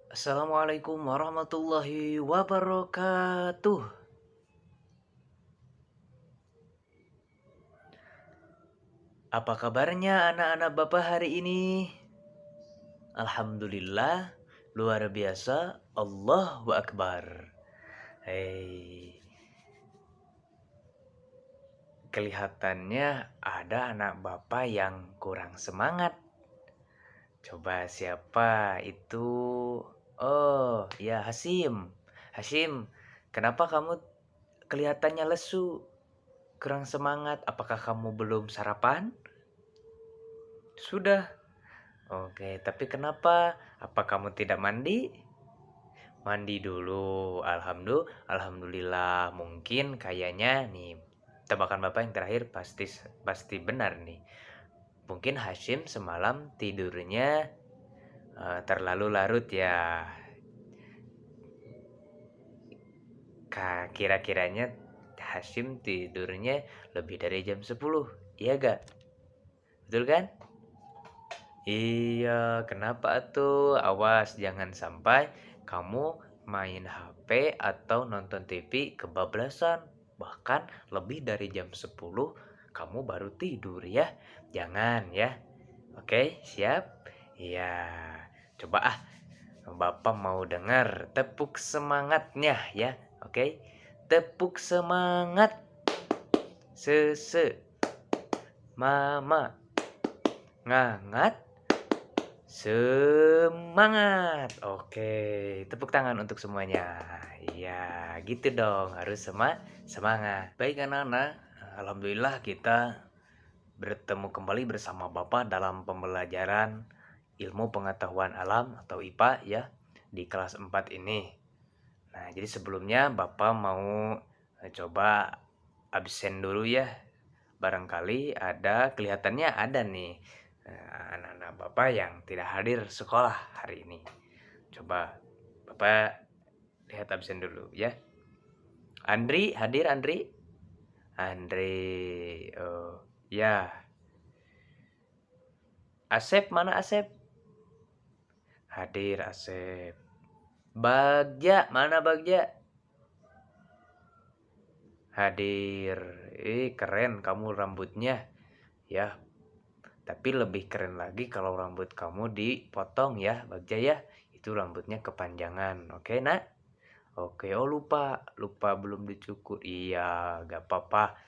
Assalamualaikum warahmatullahi wabarakatuh. Apa kabarnya anak-anak Bapak hari ini? Alhamdulillah, luar biasa. Allahu Akbar. Hei, kelihatannya ada anak Bapak yang kurang semangat. Coba siapa itu? Oh, ya Hasim. Hasim, kenapa kamu kelihatannya lesu? Kurang semangat? Apakah kamu belum sarapan? Sudah. Oke, tapi kenapa? Apa kamu tidak mandi? Mandi dulu. Alhamdulillah. Mungkin kayaknya nih tebakan Bapak yang terakhir pasti benar nih. Mungkin Hashim semalam tidurnya terlalu larut ya. Kira-kiranya Hashim tidurnya lebih dari jam 10. Iya gak? Betul kan? Iya, kenapa tuh? Awas, jangan sampai kamu main HP atau nonton TV kebablasan. Bahkan lebih dari jam 10 kamu baru tidur ya. Jangan ya. Oke, siap? Iya. Coba Bapak mau dengar tepuk semangatnya ya. Oke. Tepuk semangat. Sese. Mama. Ngangat. Semangat. Oke, tepuk tangan untuk semuanya. Iya, gitu dong. Harus semangat. Baik anak-anak, alhamdulillah kita bertemu kembali bersama Bapak dalam pembelajaran ilmu pengetahuan alam atau IPA ya di kelas 4 ini. Nah, jadi sebelumnya Bapak mau coba absen dulu ya. Barangkali kelihatannya ada nih anak-anak Bapak yang tidak hadir sekolah hari ini. Coba Bapak lihat absen dulu ya. Andri hadir, Andri? Andri, oh ya. Asep, mana Asep? Hadir Asep. Bagja, mana Bagja? Hadir. Keren kamu rambutnya ya. Tapi lebih keren lagi kalau rambut kamu dipotong ya, Bagja ya. Itu rambutnya kepanjangan. Oke, Nak? Oke, oh lupa belum dicukur. Iya, gak apa-apa.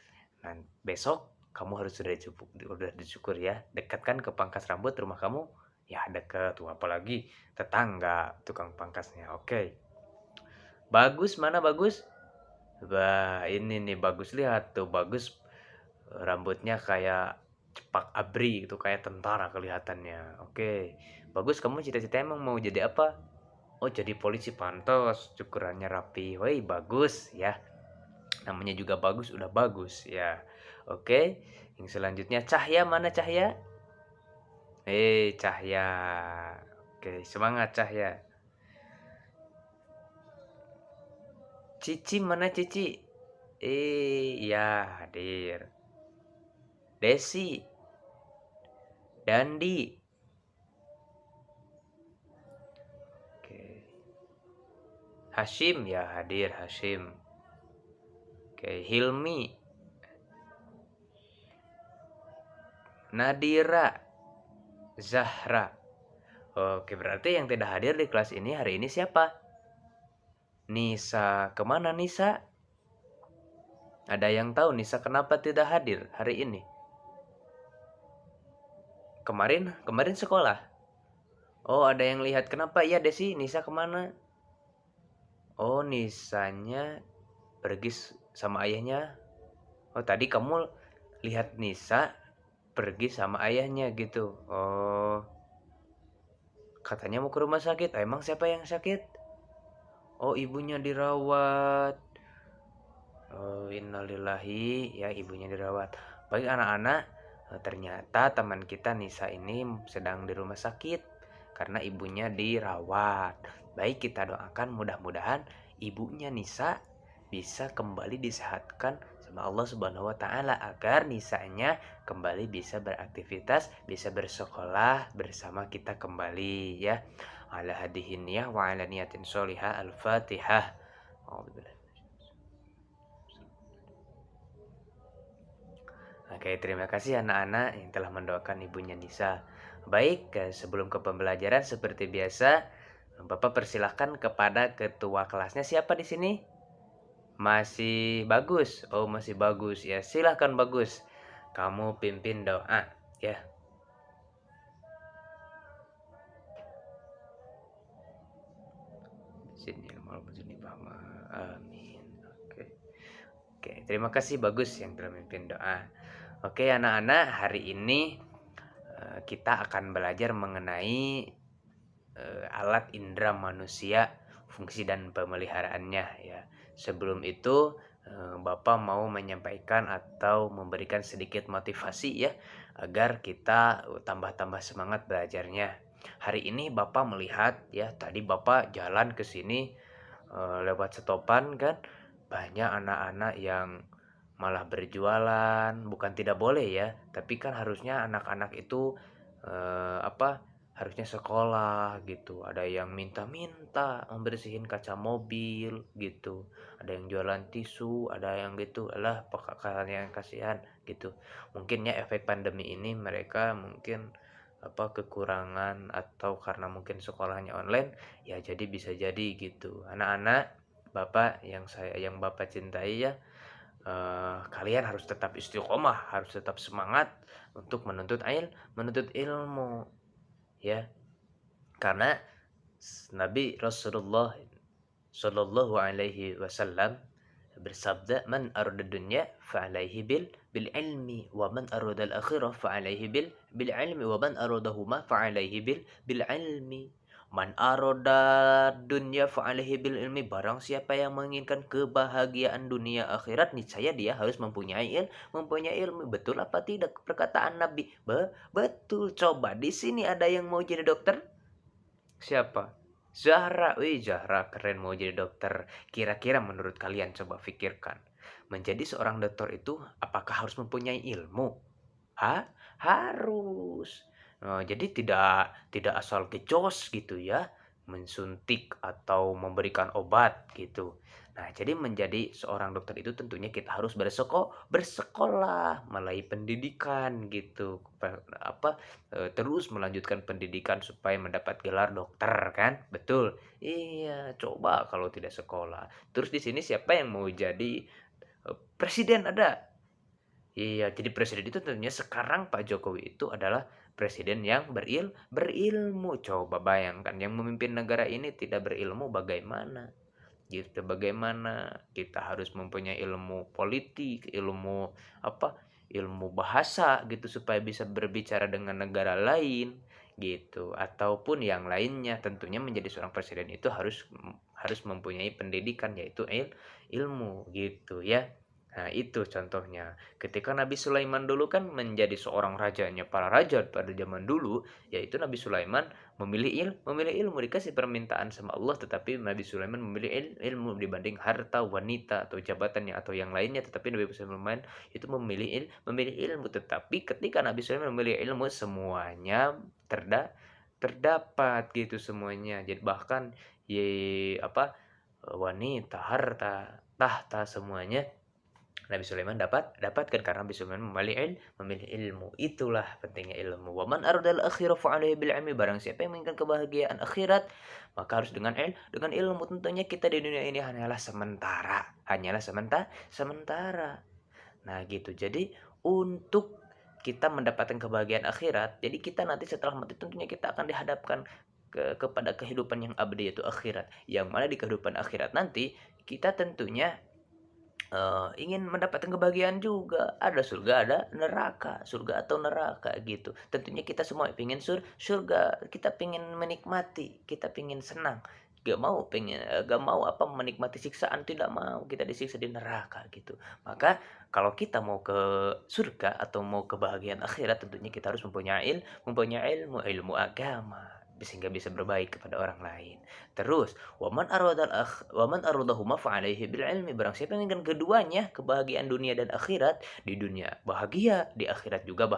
Nah, besok kamu harus sudah dicukur ya. Dekat kan ke pangkas rambut rumah kamu? Ya, dekat. Tuh, apalagi tetangga tukang pangkasnya. Oke. Bagus, mana Bagus? Wah, ini nih Bagus, lihat tuh. Bagus rambutnya kayak cepak abri itu, kayak tentara kelihatannya. Oke. Bagus, kamu cita-cita emang mau jadi apa? Oh, jadi polisi, pantas cukurannya rapi. Woi, bagus ya. Namanya juga bagus, udah bagus ya. Oke. Yang selanjutnya Cahya, mana Cahya? Cahya. Oke, semangat Cahya. Cici, mana Cici? Ya hadir. Desi, Dandi. Oke. Hashim, ya hadir Hashim. Oke, Hilmi, Nadira, Zahra. Oke, berarti yang tidak hadir di kelas ini hari ini siapa? Nisa. Kemana Nisa? Ada yang tahu Nisa kenapa tidak hadir hari ini? Kemarin sekolah. Oh, ada yang lihat kenapa? Ya Desi, Nisa kemana? Oh, Nisanya pergi sama ayahnya. Oh, tadi kamu lihat Nisa pergi sama ayahnya gitu. Oh, katanya mau ke rumah sakit. Emang siapa yang sakit? Oh, ibunya dirawat. Oh, innalillahi, ya ibunya dirawat. Baik anak-anak, ternyata teman kita Nisa ini sedang di rumah sakit karena ibunya dirawat. Baik, kita doakan mudah-mudahan ibunya Nisa bisa kembali disehatkan sama Allah Subhanahu wa taala agar nisanya kembali bisa beraktivitas, bisa bersekolah bersama kita kembali ya. Ala hadihin niyah wa ala niyatin sholihah. Al-Fatihah. Oke, terima kasih anak-anak yang telah mendoakan ibunya Nisa. Baik, sebelum ke pembelajaran seperti biasa, Bapak persilahkan kepada ketua kelasnya. Siapa di sini? Masih bagus. Oh, masih bagus ya. Silahkan bagus. Kamu pimpin doa ya. Amin. Oke. Oke, terima kasih bagus yang telah memimpin doa. Oke, anak-anak, hari ini kita akan belajar mengenai alat indera manusia, fungsi dan pemeliharaannya ya. Sebelum itu Bapak mau menyampaikan atau memberikan sedikit motivasi ya agar kita tambah-tambah semangat belajarnya. Hari ini Bapak melihat ya, tadi Bapak jalan ke sini lewat setopan kan banyak anak-anak yang malah berjualan, bukan tidak boleh ya, tapi kan harusnya anak-anak itu harusnya sekolah gitu. Ada yang minta-minta membersihin kaca mobil gitu. Ada yang jualan tisu, ada yang gitu. Alah, kalian yang kasihan gitu. Mungkin ya efek pandemi ini mereka mungkin kekurangan atau karena mungkin sekolahnya online ya, jadi bisa jadi gitu. Anak-anak Bapak yang Bapak cintai ya, kalian harus tetap istiqomah, harus tetap semangat untuk menuntut ilmu ya, karena Nabi Rasulullah Shallallahu Alaihi Wasallam bersabda, man arada dunya fa'alaihi bil ilmi wa man arada al akhirah fa'alaihi bil ilmi wa man aradahuma fa'alaihi bil ilmi. Man arada dunya fa'alaihi bil ilmi, barang siapa yang menginginkan kebahagiaan dunia akhirat, niscaya dia harus mempunyai ilmu. Betul apa tidak perkataan Nabi? Betul. Coba di sini ada yang mau jadi dokter? Siapa? Zahra. Wih, Zahra keren mau jadi dokter. Kira-kira menurut kalian, coba pikirkan. Menjadi seorang dokter itu apakah harus mempunyai ilmu? Harus. Jadi tidak asal gejos gitu ya, mensuntik atau memberikan obat gitu. Nah, jadi menjadi seorang dokter itu tentunya kita harus bersekolah, mulai pendidikan gitu. Terus melanjutkan pendidikan supaya mendapat gelar dokter kan? Betul. Iya, coba kalau tidak sekolah. Terus di sini siapa yang mau jadi presiden ada? Iya, jadi presiden itu tentunya sekarang Pak Jokowi itu adalah presiden yang berilmu. Coba bayangkan yang memimpin negara ini tidak berilmu bagaimana? Gitu. Bagaimana kita harus mempunyai ilmu politik, ilmu bahasa gitu supaya bisa berbicara dengan negara lain gitu, ataupun yang lainnya. Tentunya menjadi seorang presiden itu harus mempunyai pendidikan, yaitu ilmu gitu ya. Nah, itu contohnya. Ketika Nabi Sulaiman dulu kan menjadi seorang rajanya para raja pada zaman dulu, yaitu Nabi Sulaiman memilih ilmu, dikasih permintaan sama Allah, tetapi Nabi Sulaiman memilih ilmu dibanding harta, wanita atau jabatannya atau yang lainnya. Tetapi Nabi Sulaiman itu memilih ilmu. Tetapi ketika Nabi Sulaiman memilih ilmu, semuanya terdapat gitu semuanya. Jadi bahkan wanita, harta, tahta, semuanya Nabi Sulaiman dapatkan karena Nabi Sulaiman memilih ilmu. Itulah pentingnya ilmu. Wa man aradal akhirah fa'alaihi bil ilmi, barang siapa yang menginginkan kebahagiaan akhirat maka harus dengan ilmu. Tentunya kita di dunia ini hanyalah sementara. Nah, gitu. Jadi untuk kita mendapatkan kebahagiaan akhirat, jadi kita nanti setelah mati tentunya kita akan dihadapkan kepada kehidupan yang abadi, yaitu akhirat. Yang mana di kehidupan akhirat nanti kita tentunya ingin mendapatkan kebahagiaan juga. Ada surga, ada neraka. Surga atau neraka gitu. Tentunya kita semua ingin surga. Kita ingin menikmati, kita ingin senang. Gak mau menikmati siksaan, tidak mau kita disiksa di neraka gitu. Maka kalau kita mau ke surga atau mau kebahagiaan akhirat, tentunya kita harus mempunyai ilmu agama sehingga bisa berbaik kepada orang lain. Terus, waman aradahuma fa'alaihi bil ilmi. Barang siapa yang ingin keduanya, kebahagiaan dunia dan akhirat, di dunia bahagia, di akhirat juga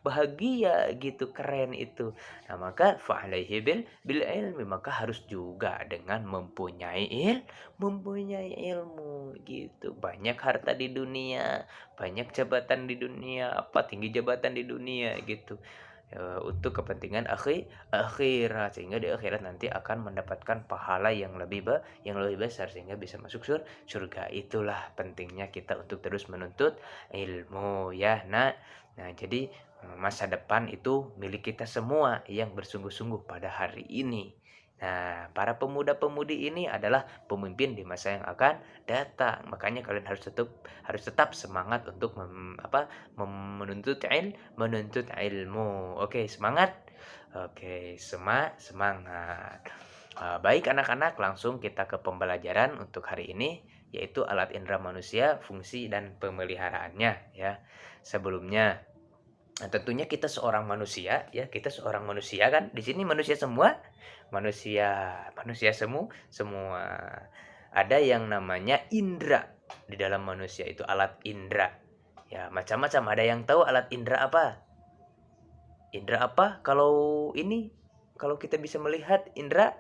bahagia gitu, keren itu. Nah, maka fa'alaihi bil ilmi, maka harus juga dengan mempunyai ilmu gitu. Banyak harta di dunia, banyak jabatan di dunia, apa tinggi jabatan di dunia gitu. Untuk kepentingan akhirat, sehingga di akhirat nanti akan mendapatkan pahala yang lebih besar sehingga bisa masuk surga. Itulah pentingnya kita untuk terus menuntut ilmu ya. Nah, jadi masa depan itu milik kita semua yang bersungguh-sungguh pada hari ini. Nah, para pemuda-pemudi ini adalah pemimpin di masa yang akan datang. Makanya kalian harus tetap semangat untuk menuntut ilmu. Oke, semangat. Oke, semangat. Baik anak-anak, langsung kita ke pembelajaran untuk hari ini, yaitu alat indera manusia, fungsi dan pemeliharaannya ya. Sebelumnya, tentunya kita seorang manusia ya, kita seorang manusia kan. Di sini manusia semua, manusia semua. Ada yang namanya indera di dalam manusia, itu alat indera. Ya, macam-macam. Ada yang tahu alat indera apa? Indera apa? Kalau kita bisa melihat, indera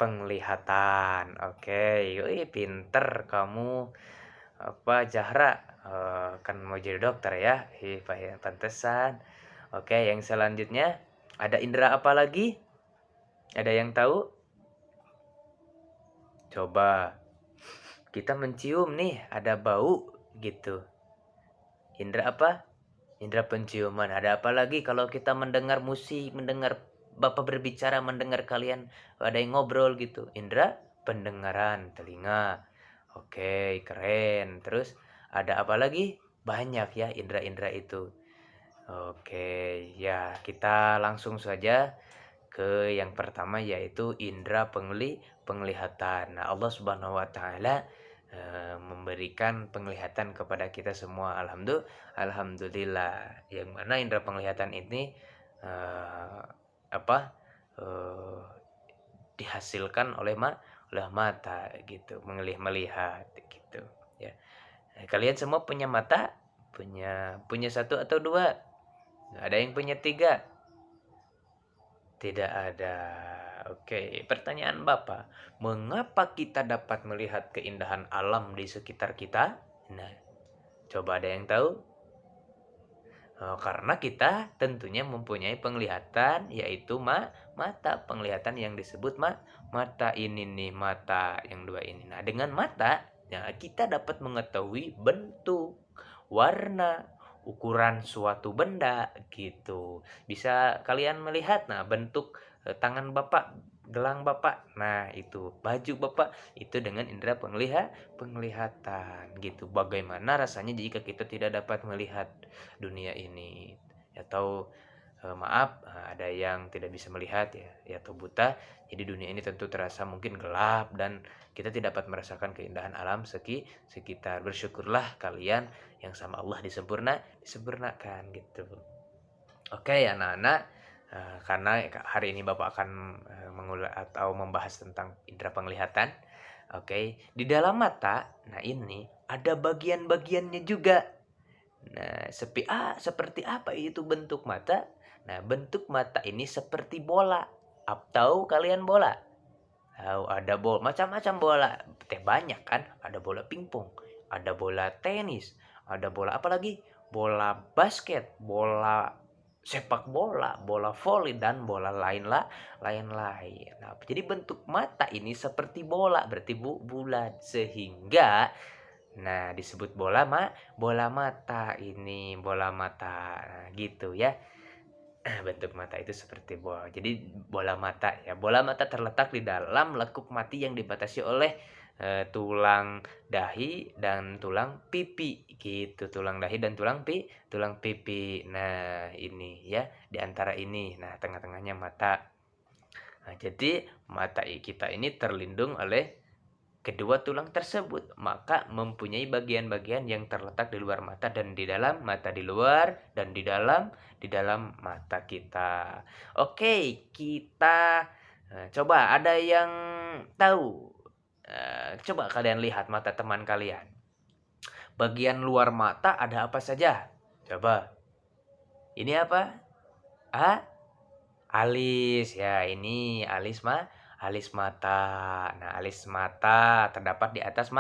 penglihatan. Oke, wih, pinter kamu. Apa Zahra? Kan mau jadi dokter ya? Pantesan. Oke, yang selanjutnya ada indera apa lagi? Ada yang tahu? Coba. Kita mencium nih, ada bau gitu. Indera apa? Indera penciuman. Ada apa lagi kalau kita mendengar musik, mendengar Bapak berbicara, mendengar kalian ada yang ngobrol gitu. Indera pendengaran, telinga. Oke, keren. Terus ada apa lagi? Banyak ya indera-indera itu. Oke, ya kita langsung saja ke yang pertama, yaitu indera penglihatan. Nah, Allah Subhanahu wa taala memberikan penglihatan kepada kita semua. Alhamdulillah. Yang mana indera penglihatan ini eh, apa eh, dihasilkan oleh mata gitu, melihat gitu ya. Kalian semua punya mata? Punya satu atau dua? Ada yang punya tiga? Tidak ada. Oke, pertanyaan Bapak, mengapa kita dapat melihat keindahan alam di sekitar kita? Nah, coba ada yang tahu? Karena kita tentunya mempunyai penglihatan, yaitu mata. Penglihatan yang disebut mata ini nih, mata yang dua ini. Nah, dengan mata, ya, kita dapat mengetahui bentuk, warna, ukuran suatu benda gitu. Bisa kalian melihat, nah, bentuk tangan Bapak, gelang Bapak, nah itu baju Bapak, itu dengan indera penglihatan gitu. Bagaimana rasanya jika kita tidak dapat melihat dunia ini, atau maaf, ada yang tidak bisa melihat ya atau buta. Jadi dunia ini tentu terasa mungkin gelap dan kita tidak dapat merasakan keindahan alam sekitar. Bersyukurlah kalian yang sama Allah disempurnakan gitu. Oke anak-anak, karena hari ini Bapak akan mengulas atau membahas tentang indera penglihatan. Oke, di dalam mata, nah ini ada bagian-bagiannya juga. Nah, seperti apa itu bentuk mata? Nah, bentuk mata ini seperti bola. Tahu kalian bola? Tahu, ada bola, macam-macam bola. Banyak kan? Ada bola pingpong, ada bola tenis, ada bola apa lagi? Bola basket, bola sepak bola, bola voli dan bola lain-lain. Nah, jadi bentuk mata ini seperti bola, berarti bulat, sehingga nah disebut bola mata ini, bola mata. Nah, gitu ya. Bentuk mata itu seperti bola. Jadi bola mata ya. Bola mata terletak di dalam lekuk mati yang dibatasi oleh tulang dahi dan tulang pipi gitu. Tulang dahi dan tulang pipi. Nah, ini ya, di antara ini. Nah, tengah-tengahnya mata. Nah, jadi mata kita ini terlindung oleh kedua tulang tersebut, maka mempunyai bagian-bagian yang terletak di luar mata dan di dalam mata, di luar dan di dalam mata kita. Oke, kita Coba ada yang tahu? Coba kalian lihat mata teman kalian. Bagian luar mata ada apa saja? Coba. Ini apa? Ah, alis. Ya, ini alis mata. Nah, alis mata terdapat di atas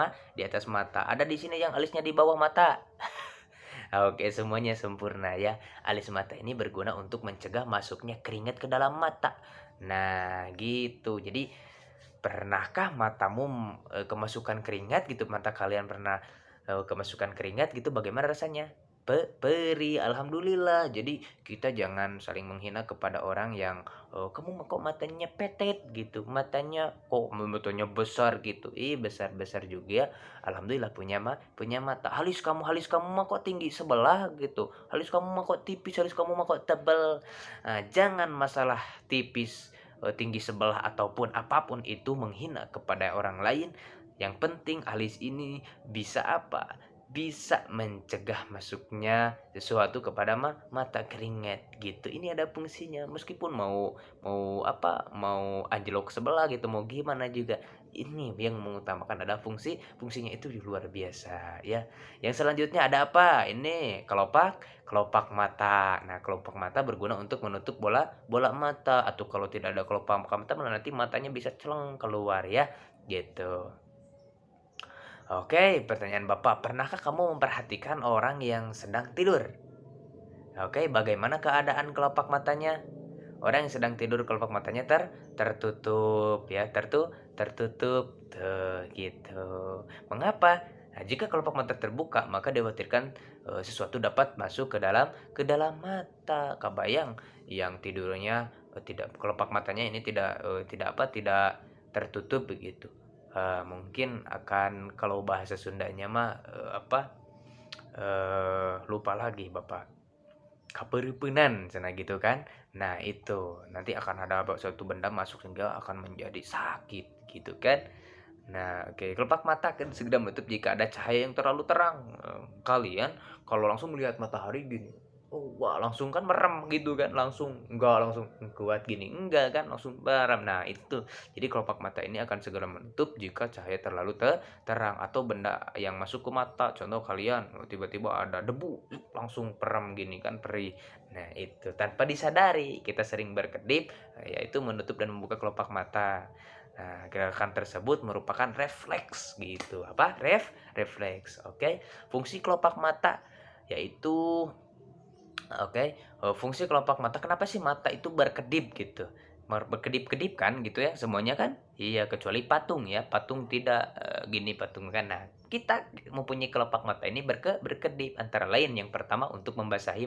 mata. Ada di sini yang alisnya di bawah mata. Oke, semuanya sempurna ya. Alis mata ini berguna untuk mencegah masuknya keringat ke dalam mata. Nah, gitu. Jadi, pernahkah matamu kemasukan keringat gitu? Mata kalian pernah kemasukan keringat gitu? Bagaimana rasanya? Perih, alhamdulillah. Jadi kita jangan saling menghina kepada orang yang kamu kok matanya petet gitu, matanya besar gitu. Besar-besar juga ya. Alhamdulillah punya mata. Halis kamu mah kok tinggi sebelah gitu. Halis kamu mah kok tipis, halis kamu mah kok tebal. Nah, jangan masalah tipis, tinggi sebelah ataupun apapun itu menghina kepada orang lain. Yang penting alis ini bisa apa? Bisa mencegah masuknya sesuatu kepada mata keringat gitu. Ini ada fungsinya meskipun mau anjlok sebelah gitu, mau gimana juga. Ini yang mengutamakan ada fungsinya itu luar biasa ya. Yang selanjutnya ada apa? Ini kelopak mata. Nah, kelopak mata berguna untuk menutup bola mata, atau kalau tidak ada kelopak mata nanti matanya bisa celeng keluar ya gitu. Oke, pertanyaan Bapak, pernahkah kamu memperhatikan orang yang sedang tidur? Oke, bagaimana keadaan kelopak matanya? Orang yang sedang tidur kelopak matanya tertutup ya, tertutup tuh gitu. Mengapa? Nah, jika kelopak mata terbuka, maka dikhawatirkan sesuatu dapat masuk ke dalam mata. Kebayang yang tidurnya tidak kelopak matanya ini tidak tertutup begitu. Mungkin akan kalau bahasa Sundanya mah lupa lagi Bapak. Kapeureupeunan cenah gitu kan. Nah, itu nanti akan ada suatu benda masuk sehingga akan menjadi sakit gitu kan. Nah, oke, kelopak mata akan segera menutup jika ada cahaya yang terlalu terang. Kalian kalau langsung melihat matahari gini, oh wah langsung kan merem gitu kan, enggak langsung kuat gini, enggak kan langsung merem. Nah, itu. Jadi kelopak mata ini akan segera menutup jika cahaya terlalu terang atau benda yang masuk ke mata. Contoh kalian tiba-tiba ada debu, langsung perem gini kan, perih. Nah, itu tanpa disadari kita sering berkedip, yaitu menutup dan membuka kelopak mata. Nah, gerakan tersebut merupakan refleks gitu. Apa? Refleks. Oke. Fungsi kelopak mata yaitu fungsi kelopak mata, kenapa sih mata itu berkedip gitu? Berkedip-kedip kan gitu ya semuanya kan? Iya, kecuali patung ya. Patung tidak gini patung kan. Nah, kita mempunyai kelopak mata ini berkedip, antara lain yang pertama untuk membasahi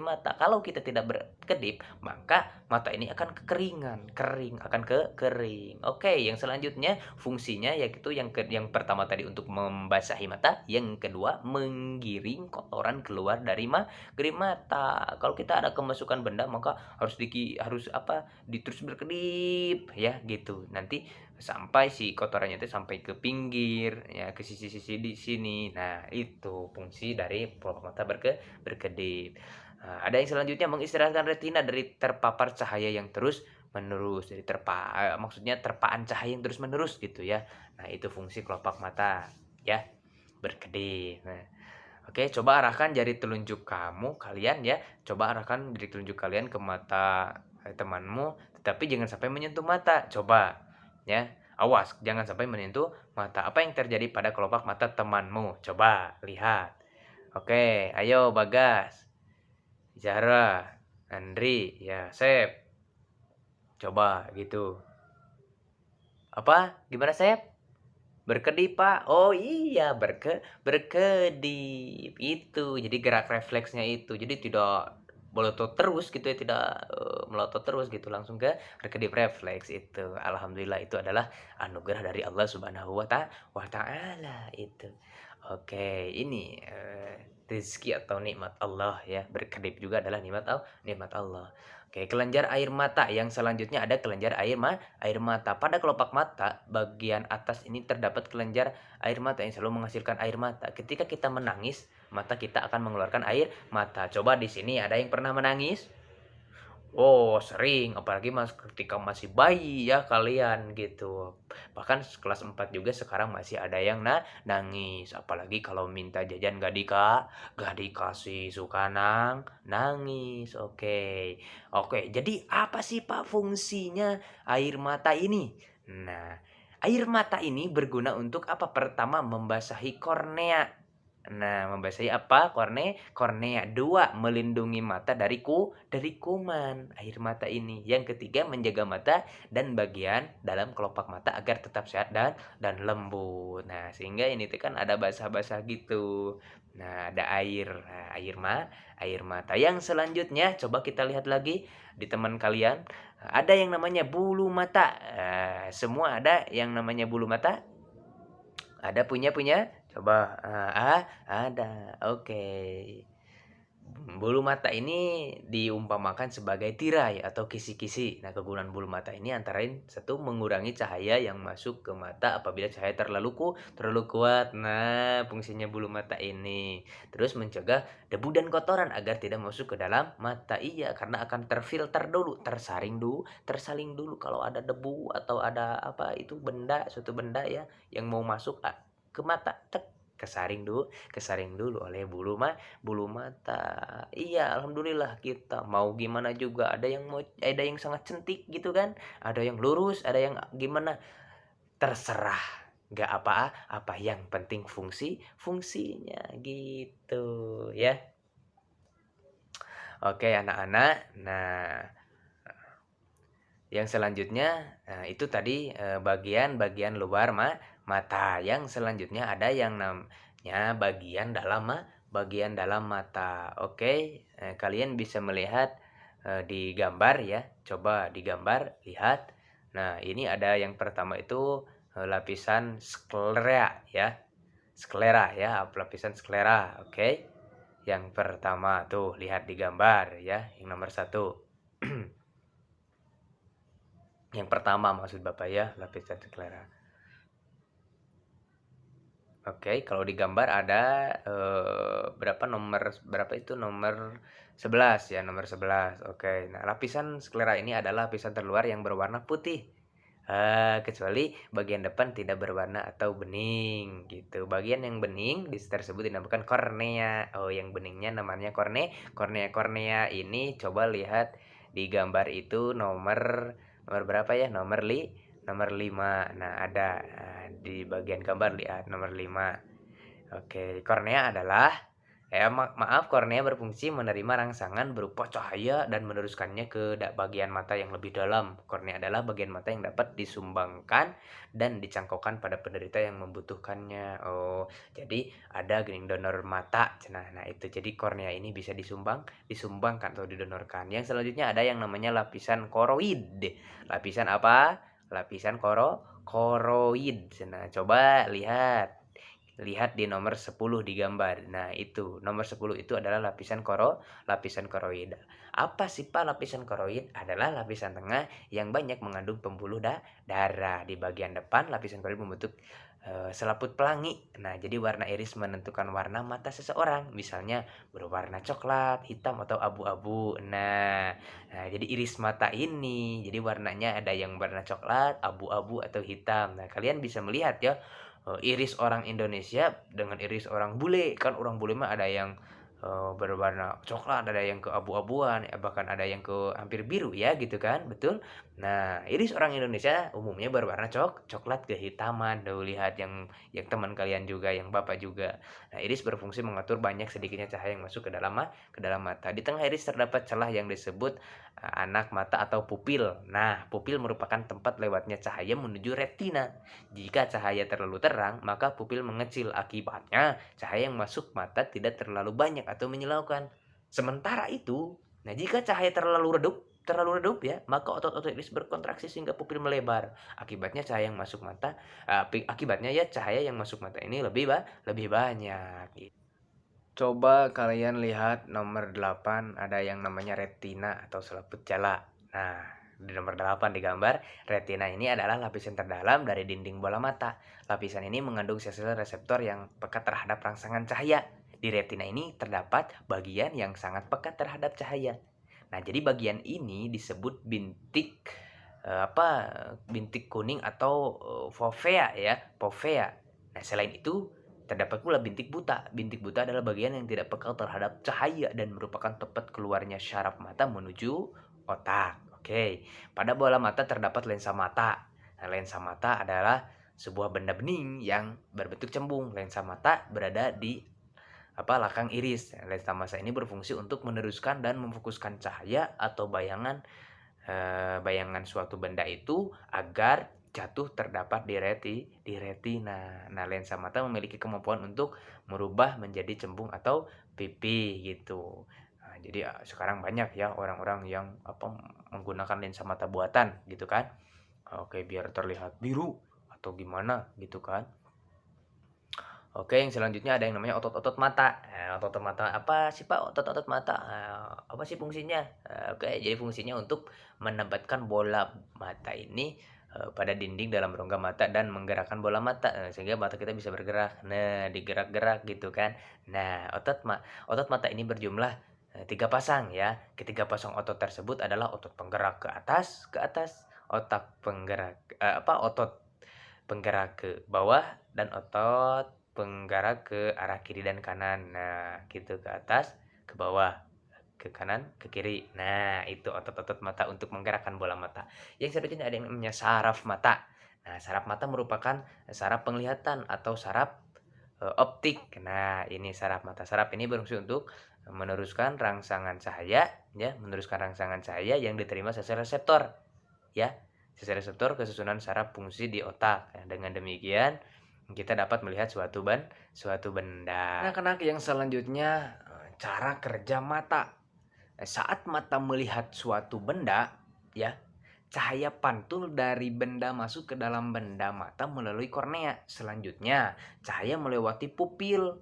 mata. Kalau kita tidak berkedip, maka mata ini akan kekeringan, akan kering. Oke, yang selanjutnya fungsinya yaitu yang pertama tadi untuk membasahi mata, yang kedua menggiring kotoran keluar dari mata. Kalau kita ada kemasukan benda maka terus berkedip ya gitu. Nanti sampai si kotorannya itu sampai ke pinggir ya, ke sisi-sisi di sini. Nah, itu fungsi dari kelopak mata berkedip. Nah, ada yang selanjutnya mengistirahatkan retina dari terpapar cahaya yang terus menerus. Jadi maksudnya terpaan cahaya yang terus menerus gitu ya. Nah, itu fungsi kelopak mata ya, berkedip. Nah, oke, coba arahkan jari telunjuk kalian ya. Coba arahkan jari telunjuk kalian ke mata temanmu, tetapi jangan sampai menyentuh mata. Coba ya. Awas, jangan sampai menyentuh mata. Apa yang terjadi pada kelopak mata temanmu? Coba lihat. Oke, ayo Bagas, Zara, Andri, ya, Sep. Coba gitu. Apa? Gimana, Sep? Berkedip, Pak. Oh iya, berkedip. Itu. Jadi gerak refleksnya itu. Jadi tidak melotot terus gitu ya, tidak melotot terus gitu, langsung ke berkedip refleks itu. Alhamdulillah itu adalah anugerah dari Allah Subhanahu wa taala itu. Oke, ini rezeki atau nikmat Allah ya. Berkedip juga adalah nikmat Allah. Oke, kelenjar air mata. Yang selanjutnya ada kelenjar air mata. Pada kelopak mata, bagian atas ini terdapat kelenjar air mata yang selalu menghasilkan air mata. Ketika kita menangis, mata kita akan mengeluarkan air mata. Coba di sini ada yang pernah menangis? Oh, sering, apalagi ketika masih bayi ya kalian gitu. Bahkan kelas 4 juga sekarang masih ada yang nangis, apalagi kalau minta jajan gak dikasih, suka nangis. Oke. Oke, jadi apa sih Pak fungsinya air mata ini? Nah, air mata ini berguna untuk apa? Pertama, membasahi kornea. Nah, membasahi apa? Kornea. 2, melindungi mata dari kuman, air mata ini. Yang ketiga, menjaga mata dan bagian dalam kelopak mata agar tetap sehat dan lembut. Nah, sehingga ini tuh kan ada basah-basah gitu. Nah, ada air. Nah, air mata. Yang selanjutnya coba kita lihat lagi di teman kalian. Ada yang namanya bulu mata. Semua ada yang namanya bulu mata? Ada punya? Coba, ada. Oke. Bulu mata ini diumpamakan sebagai tirai atau kisi-kisi. Nah, kegunaan bulu mata ini antara lain satu, mengurangi cahaya yang masuk ke mata apabila cahaya terlalu kuat. Nah, fungsinya bulu mata ini. Terus mencegah debu dan kotoran agar tidak masuk ke dalam mata. Iya, karena akan terfilter dulu, tersaling dulu kalau ada debu atau ada apa itu suatu benda ya yang mau masuk ke mata. Kesaring dulu oleh bulu mata. Iya, alhamdulillah kita mau gimana juga ada yang sangat cantik gitu kan, ada yang lurus, ada yang gimana, terserah. Nggak apa-apa, yang penting fungsinya gitu ya. Oke anak-anak. Nah, yang selanjutnya, itu tadi bagian-bagian luar mata. Yang selanjutnya ada yang namanya bagian dalam mata. Oke, kalian bisa melihat di gambar ya. Coba digambar, lihat. Nah, ini ada yang pertama itu lapisan sklera ya. Sklera ya, lapisan sklera. Oke. Yang pertama tuh lihat di gambar ya, yang nomor satu. Yang pertama maksud Bapak ya, lapisan sklera. Oke, kalau di gambar ada berapa itu nomor 11 ya, nomor 11. Oke. Nah, lapisan sklera ini adalah lapisan terluar yang berwarna putih. Kecuali bagian depan tidak berwarna atau bening gitu. Bagian yang bening tersebut dinamakan kornea. Oh, yang beningnya namanya kornea ini coba lihat di gambar itu nomor berapa ya? Nomor 5. Nah, ada di bagian gambar lihat nomor 5. Oke, kornea adalah maaf, kornea berfungsi menerima rangsangan berupa cahaya dan meneruskannya ke bagian mata yang lebih dalam. Kornea adalah bagian mata yang dapat disumbangkan dan dicangkokkan pada penderita yang membutuhkannya. Oh, jadi ada gini donor mata. Nah, itu jadi kornea ini bisa disumbangkan atau didonorkan. Yang selanjutnya ada yang namanya lapisan koroid. Lapisan apa? Lapisan koroid. Nah, coba lihat di nomor 10 di gambar. Nah, itu nomor 10 itu adalah lapisan koroid. Apa sih Pak lapisan koroid? Adalah lapisan tengah yang banyak mengandung pembuluh darah. Di bagian depan lapisan koroid membentuk selaput pelangi. Nah, jadi warna iris menentukan warna mata seseorang. Misalnya berwarna coklat, hitam atau abu-abu. Nah, jadi iris mata ini jadi warnanya ada yang warna coklat, abu-abu atau hitam. Nah, kalian bisa melihat ya iris orang Indonesia dengan iris orang bule. Kan orang bule mah ada yang berwarna coklat, ada yang keabu-abuan, bahkan ada yang ke hampir biru ya gitu kan, betul. Nah, iris orang Indonesia umumnya berwarna coklat kehitaman. Tuh lihat yang teman kalian juga, yang Bapak juga. Nah, iris berfungsi mengatur banyak sedikitnya cahaya yang masuk ke dalam mata. Di tengah iris terdapat celah yang disebut anak mata atau pupil. Nah, pupil merupakan tempat lewatnya cahaya menuju retina. Jika cahaya terlalu terang, maka pupil mengecil. Akibatnya, cahaya yang masuk mata tidak terlalu banyak atau menyilaukan. Sementara itu, nah jika cahaya terlalu redup ya, maka otot-otot iris berkontraksi sehingga pupil melebar. Akibatnya ya cahaya yang masuk mata ini lebih banyak. Coba kalian lihat nomor 8 ada yang namanya retina atau selaput jala. Nah, di nomor 8 digambar, retina ini adalah lapisan terdalam dari dinding bola mata. Lapisan ini mengandung sel-sel reseptor yang peka terhadap rangsangan cahaya. Di retina ini terdapat bagian yang sangat peka terhadap cahaya. Nah, jadi bagian ini disebut bintik bintik kuning atau fovea ya, fovea. Nah, selain itu terdapat pula bintik buta. Bintik buta adalah bagian yang tidak peka terhadap cahaya dan merupakan tempat keluarnya syaraf mata menuju otak. Oke, pada bola mata terdapat lensa mata. Nah, lensa mata adalah sebuah benda bening yang berbentuk cembung. Lensa mata berada di lakang iris. Lensa mata ini berfungsi untuk meneruskan dan memfokuskan cahaya atau bayangan suatu benda itu agar jatuh terdapat di retina. Nah, lensa mata memiliki kemampuan untuk merubah menjadi cembung atau pipi gitu. Nah, jadi sekarang banyak ya orang-orang yang menggunakan lensa mata buatan gitu kan. Oke, biar terlihat biru atau gimana gitu kan. Oke, yang selanjutnya ada yang namanya otot-otot mata. Otot-otot mata apa sih Pak otot-otot mata? Apa sih fungsinya? Oke, jadi fungsinya untuk menempatkan bola mata ini pada dinding dalam rongga mata dan menggerakkan bola mata sehingga mata kita bisa bergerak. Nah, digerak-gerak gitu kan. Nah, otot mata ini berjumlah 3 pasang ya. Ketiga pasang otot tersebut adalah otot penggerak ke atas, otot penggerak ke bawah dan otot penggerak ke arah kiri dan kanan. Nah, gitu ke atas, ke bawah, ke kanan, ke kiri. Nah, itu otot-otot mata untuk menggerakkan bola mata. Yang selanjutnya ada yang namanya saraf mata. Nah, saraf mata merupakan saraf penglihatan atau saraf optik. Nah, ini saraf mata. Saraf ini berfungsi untuk meneruskan rangsangan cahaya, ya, meneruskan rangsangan cahaya yang diterima sel reseptor, ya. Sel reseptor ke susunan saraf fungsi di otak. Nah, dengan demikian kita dapat melihat suatu benda. Nah, anak yang selanjutnya cara kerja mata. Saat mata melihat suatu benda, ya, cahaya pantul dari benda masuk ke dalam benda mata melalui kornea. Selanjutnya, cahaya melewati pupil,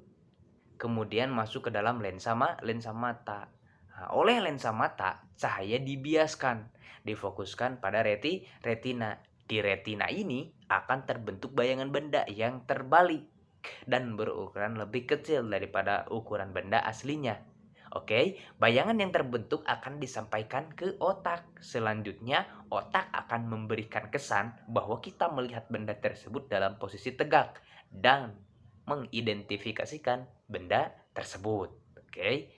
kemudian masuk ke dalam lensa mata. Nah, oleh lensa mata, cahaya dibiaskan, difokuskan pada retina. Di retina ini akan terbentuk bayangan benda yang terbalik dan berukuran lebih kecil daripada ukuran benda aslinya. Oke, bayangan yang terbentuk akan disampaikan ke otak. Selanjutnya, otak akan memberikan kesan bahwa kita melihat benda tersebut dalam posisi tegak dan mengidentifikasikan benda tersebut. Oke.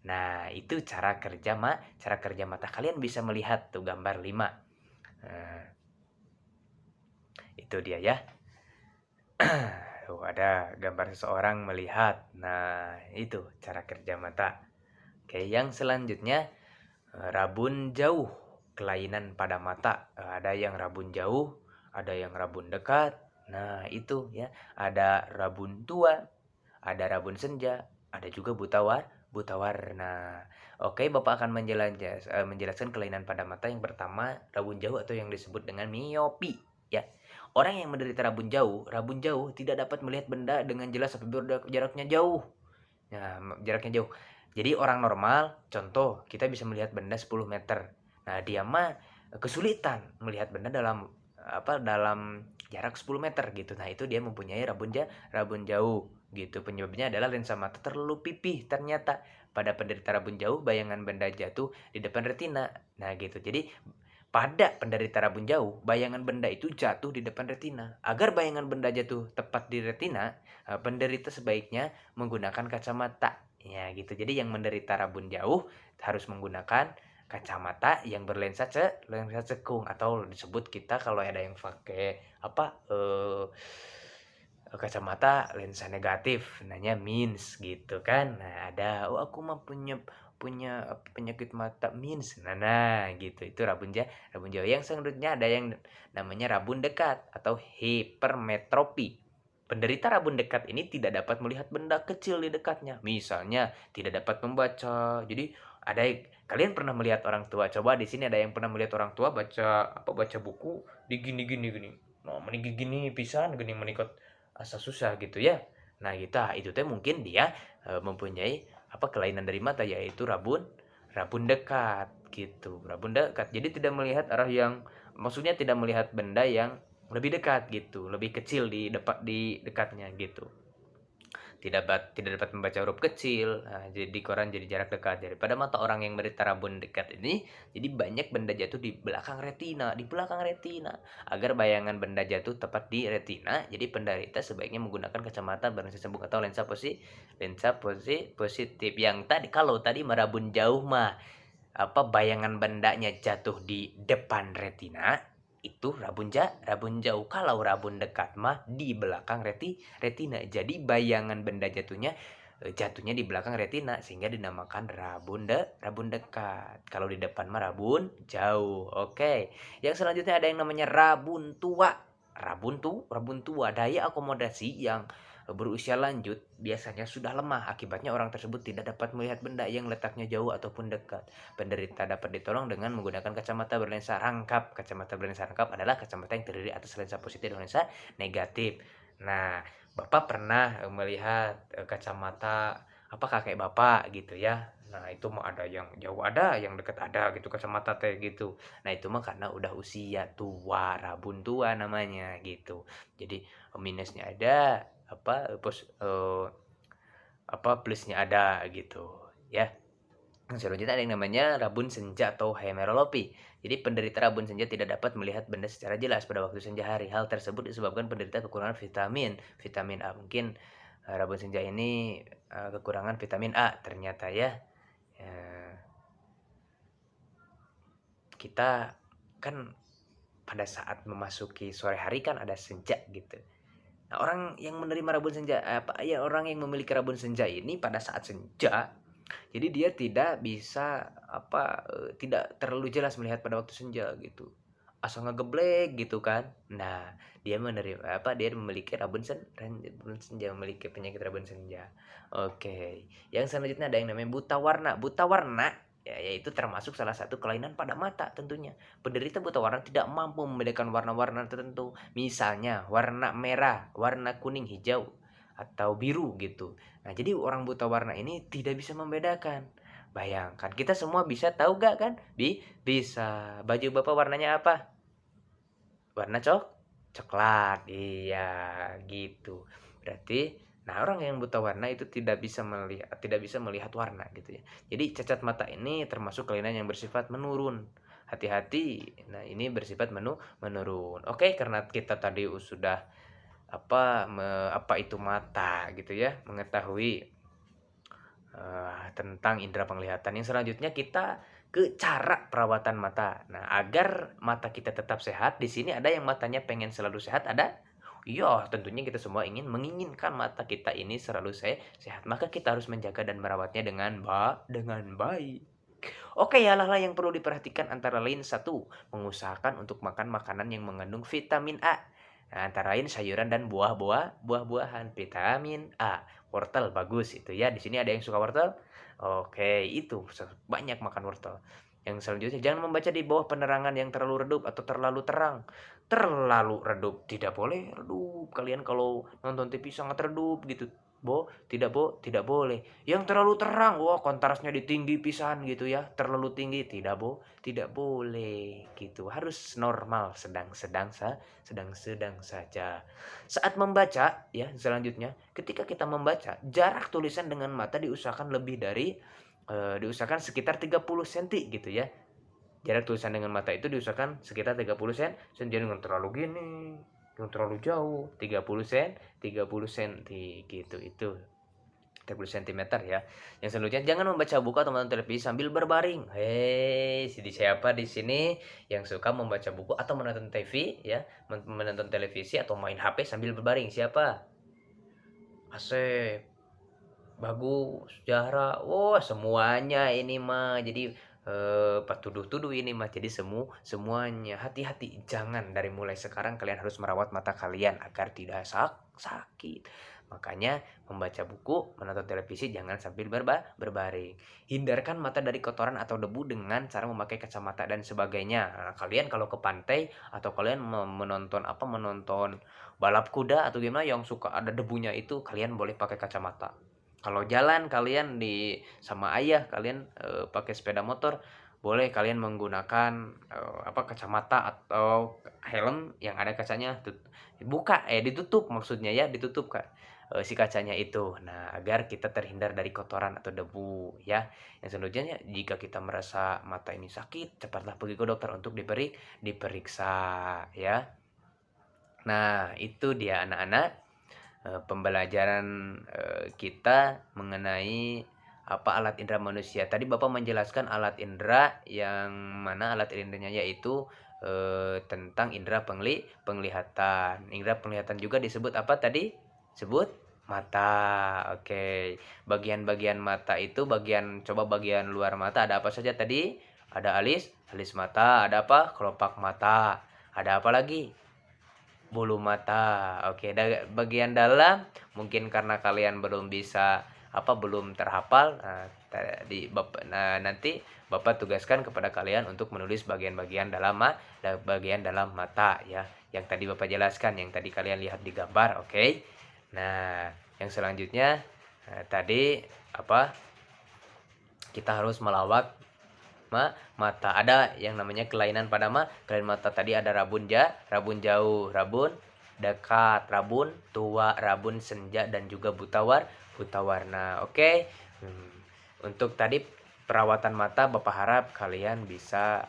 Nah, itu cara kerja mata. Kalian bisa melihat tuh gambar 5. Nah, itu dia ya. Tuh ada gambar seseorang melihat. Nah, itu cara kerja mata. Oke, yang selanjutnya rabun jauh, kelainan pada mata. Ada yang rabun jauh, ada yang rabun dekat. Nah, itu ya. Ada rabun tua, ada rabun senja, ada juga buta warna. Oke, Bapak akan menjelaskan kelainan pada mata. Yang pertama, rabun jauh atau yang disebut dengan miopi, ya. Orang yang menderita rabun jauh tidak dapat melihat benda dengan jelas apabila jaraknya jauh. Nah, jaraknya jauh. Jadi orang normal, contoh, kita bisa melihat benda 10 meter. Nah, dia mah kesulitan melihat benda dalam jarak 10 meter gitu. Nah, itu dia mempunyai rabun jauh gitu. Penyebabnya adalah lensa mata terlalu pipih. Ternyata pada penderita rabun jauh, bayangan benda jatuh di depan retina. Nah, gitu. Jadi pada penderita rabun jauh, bayangan benda itu jatuh di depan retina. Agar bayangan benda jatuh tepat di retina, penderita sebaiknya menggunakan kacamata. Ya, gitu. Jadi yang menderita rabun jauh harus menggunakan kacamata yang berlensa lensa cekung, atau disebut kita kalau ada yang pakai kacamata lensa negatif, nanya mins gitu kan. Nah, ada aku mah punya penyakit mata mins. Nah gitu, itu rabun jauh. Yang selanjutnya ada yang namanya rabun dekat atau hipermetropi. Penderita rabun dekat ini tidak dapat melihat benda kecil di dekatnya. Misalnya tidak dapat membaca. Jadi kalian pernah melihat orang tua? Coba di sini ada yang pernah melihat orang tua baca buku di gini. Nah, meninggi gini pisan gini menikot asa susah gitu ya. Nah, itu teh mungkin dia mempunyai kelainan dari mata, yaitu rabun dekat gitu. Rabun dekat. Jadi tidak melihat maksudnya tidak melihat benda yang lebih dekat gitu, lebih kecil di dekatnya gitu. tidak dapat membaca huruf kecil. Nah, jadi di koran jadi jarak dekat. Daripada mata orang yang menderita rabun dekat ini, jadi banyak benda jatuh di belakang retina, Agar bayangan benda jatuh tepat di retina, jadi penderita sebaiknya menggunakan kacamata berlensa sembung atau lensa positif. Yang tadi kalau tadi merabun jauh mah bayangan bendanya jatuh di depan retina, itu rabun jauh. Kalau rabun dekat mah di belakang retina. Jadi bayangan benda jatuhnya di belakang retina, sehingga dinamakan rabun dekat. Kalau di depan mah rabun jauh. Oke. Yang selanjutnya ada yang namanya rabun tua. Rabun tua daya akomodasi yang berusia lanjut biasanya sudah lemah. Akibatnya orang tersebut tidak dapat melihat benda yang letaknya jauh ataupun dekat. Penderita dapat ditolong dengan menggunakan kacamata berlensa rangkap. Kacamata berlensa rangkap adalah kacamata yang terdiri atas lensa positif dan lensa negatif. Nah, Bapak pernah melihat kacamata kakek Bapak gitu ya. Nah, itu mah ada yang jauh ada, yang dekat ada gitu kacamata teh gitu. Nah, itu mah karena udah usia tua, rabun tua namanya gitu. Jadi minusnya ada, plusnya ada gitu ya. Selanjutnya ada yang namanya rabun senja atau hemerolopi. Jadi penderita rabun senja tidak dapat melihat benda secara jelas pada waktu senja hari. Hal tersebut disebabkan penderita kekurangan vitamin A. Mungkin rabun senja ini kekurangan vitamin A ternyata ya. Kita kan pada saat memasuki sore hari kan ada senja gitu. Nah, orang yang menerima rabun senja, orang yang memiliki rabun senja ini pada saat senja, jadi dia tidak bisa tidak terlalu jelas melihat pada waktu senja gitu. Asal ngegeblek gitu kan. Nah, dia memiliki rabun senja, memiliki penyakit rabun senja. Oke. Yang selanjutnya ada yang namanya buta warna. Buta warna yaitu termasuk salah satu kelainan pada mata tentunya. Penderita buta warna tidak mampu membedakan warna-warna tertentu. Misalnya warna merah, warna kuning, hijau, atau biru gitu. Nah, jadi orang buta warna ini tidak bisa membedakan. Bayangkan, kita semua bisa tahu gak kan? Bisa. Baju Bapak warnanya apa? Warna coklat. Iya, gitu. Berarti orang yang buta warna itu tidak bisa melihat warna gitu ya. Jadi cacat mata ini termasuk kelainan yang bersifat menurun. Hati-hati. Nah, ini bersifat menurun. Oke, karena kita tadi sudah apa itu mata gitu ya, mengetahui tentang indera penglihatan. Yang selanjutnya kita ke cara perawatan mata. Nah, agar mata kita tetap sehat, di sini ada yang matanya pengen selalu sehat, ada. Iya, tentunya kita semua menginginkan mata kita ini selalu sehat. Maka kita harus menjaga dan merawatnya dengan baik. Oke, hal-hal yang perlu diperhatikan antara lain satu, mengusahakan untuk makan makanan yang mengandung vitamin A. Nah, antara lain sayuran dan buah-buahan vitamin A. Wortel bagus itu ya. Di sini ada yang suka wortel? Oke, itu banyak makan wortel. Yang selanjutnya jangan membaca di bawah penerangan yang terlalu redup atau terlalu terang. Terlalu redup tidak boleh redup. Kalian kalau nonton TV sangat redup gitu, tidak boleh. Yang terlalu terang, wah kontrasnya tinggi pisan gitu ya. Terlalu tinggi tidak boleh gitu. Harus normal, sedang-sedang saja. Saat membaca ya, selanjutnya ketika kita membaca, jarak tulisan dengan mata diusahakan sekitar 30 cm gitu ya. Jarak tulisan dengan mata itu diusahakan sekitar 30 cm. Jangan terlalu gini, yang terlalu jauh, 30 cm gitu. Itu 30 cm ya. Yang selanjutnya jangan membaca buku atau menonton televisi sambil berbaring. Hei, siapa di sini yang suka membaca buku atau menonton TV ya, menonton televisi atau main HP sambil berbaring? Siapa? Asep, bagus, Zahra, wah semuanya ini mah. Jadi tuduh ini mah. Jadi semuanya hati-hati, jangan dari mulai sekarang kalian harus merawat mata kalian agar tidak sakit. Makanya membaca buku, menonton televisi jangan sambil berbaring. Hindarkan mata dari kotoran atau debu dengan cara memakai kacamata dan sebagainya. Nah, kalian kalau ke pantai atau kalian menonton balap kuda atau gimana yang suka ada debunya itu, kalian boleh pakai kacamata. Kalau jalan kalian sama ayah kalian pakai sepeda motor, boleh kalian menggunakan, kacamata atau helm yang ada kacanya ditutup maksudnya ya, ditutup si kacanya itu. Nah, agar kita terhindar dari kotoran atau debu ya. Yang selanjutnya jika kita merasa mata ini sakit, cepatlah pergi ke dokter untuk diperiksa ya. Nah, itu dia anak-anak, pembelajaran, kita mengenai alat indera manusia. Tadi Bapak menjelaskan alat indera yang mana alat inderanya yaitu, tentang indera penglihatan. Indera penglihatan juga disebut apa tadi? Sebut mata, oke. Bagian-bagian mata itu coba bagian luar mata ada apa saja tadi? Ada alis mata, ada apa? Kelopak mata, ada apa lagi? Bulu mata. Oke, bagian dalam mungkin karena kalian belum bisa belum terhafal. Nanti Bapak tugaskan kepada kalian untuk menulis bagian-bagian bagian dalam mata ya. Yang tadi Bapak jelaskan, yang tadi kalian lihat di gambar, oke. Nah, yang selanjutnya tadi kita harus melawat mata. Ada yang namanya kelainan pada kelainan mata tadi ada rabun jauh, rabun dekat, rabun tua, rabun senja, dan juga buta warna. Oke. Untuk tadi perawatan mata, Bapak harap kalian bisa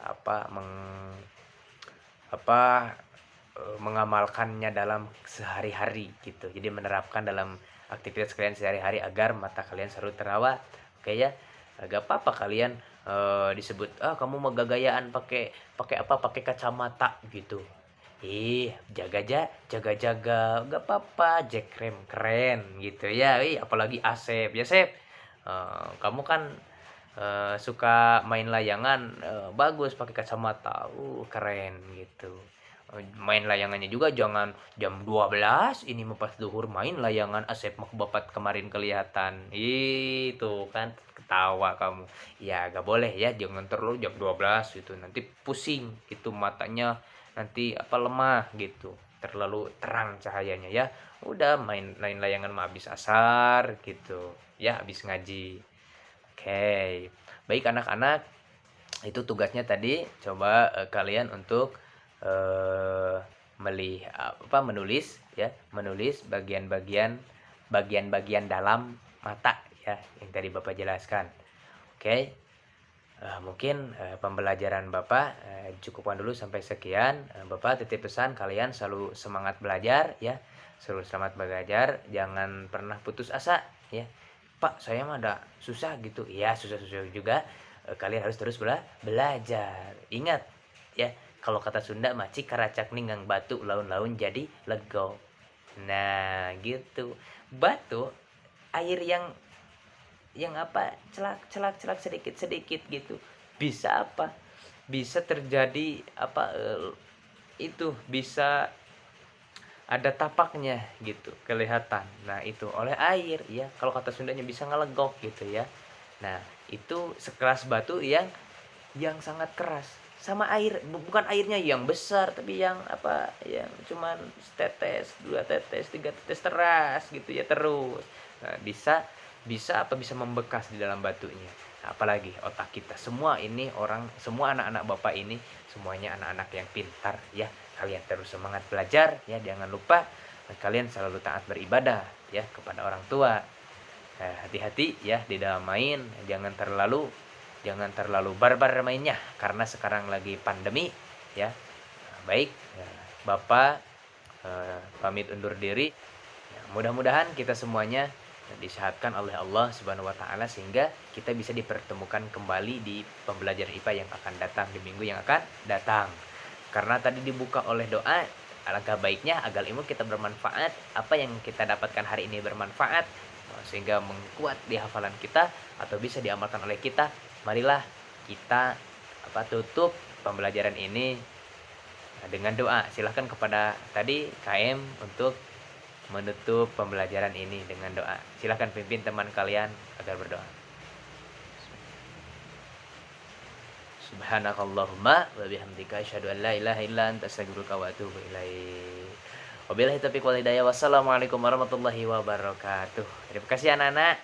mengamalkannya dalam sehari-hari gitu. Jadi menerapkan dalam aktivitas kalian sehari-hari agar mata kalian selalu terawat. Oke ya. Gak apa-apa kalian disebut kamu mau gagayaan pakai kacamata gitu. Jaga gak apa-apa, Jack keren gitu ya. Apalagi Asep ya, Sep. Kamu kan suka main layangan, bagus pakai kacamata. Keren gitu. Main layangannya juga jangan jam 12 ini pas duhur main layangan Asep mau bapak kemarin kelihatan. Itu kan ketawa kamu. Ya gak boleh ya, jangan terlalu jam 12 gitu. Nanti pusing itu matanya, nanti lemah gitu. Terlalu terang cahayanya ya. Udah main layangan mah habis asar gitu. Ya habis ngaji. Oke. Baik anak-anak, itu tugasnya tadi. Coba kalian untuk menulis bagian-bagian dalam mata ya yang tadi Bapak jelaskan. Oke. Mungkin pembelajaran Bapak cukupkan dulu sampai sekian. Bapak titip pesan kalian selalu semangat belajar ya. Selalu semangat belajar, jangan pernah putus asa ya. Pak, saya mah ada susah gitu. Ya, susah-susah juga. Kalian harus terus belajar. Ingat ya, kalau kata Sunda mah cikaracak ninggang batu laun-laun jadi lego. Nah, gitu. Batu air yang celak sedikit gitu. Bisa Bisa terjadi itu bisa ada tapaknya gitu, kelihatan. Nah, itu oleh air ya. Kalau kata Sundanya bisa ngelegok gitu ya. Nah, itu sekeras batu yang sangat keras. Sama air, bukan airnya yang besar tapi yang yang cuman setetes, 2 tetes, 3 tetes teras gitu ya terus. Nah, bisa membekas di dalam batunya. Nah, apalagi otak kita. Semua anak-anak Bapak ini semuanya anak-anak yang pintar ya. Kalian terus semangat belajar ya, jangan lupa kalian selalu taat beribadah ya kepada orang tua. Hati-hati ya di dalam main, jangan terlalu barbar mainnya karena sekarang lagi pandemi ya. Baik, Bapak pamit undur diri. Ya, mudah-mudahan kita semuanya disehatkan oleh Allah Subhanahu wa taala sehingga kita bisa dipertemukan kembali di pembelajaran IPA yang akan datang di minggu yang akan datang. Karena tadi dibuka oleh doa, alangkah baiknya agar ilmu kita bermanfaat, apa yang kita dapatkan hari ini bermanfaat sehingga mengkuat di hafalan kita atau bisa diamalkan oleh kita. Marilah kita tutup pembelajaran ini dengan doa. Silahkan kepada tadi KM untuk menutup pembelajaran ini dengan doa. Silahkan pimpin teman kalian agar berdoa. Subhanakallahumma wa bihamdika asyhadu an la ilaha illa anta astaghfiruka wa atubu ilaik. Wabillahi taufiq wal hidayah. Wassalamualaikum warahmatullahi wabarakatuh. Terima kasih anak-anak.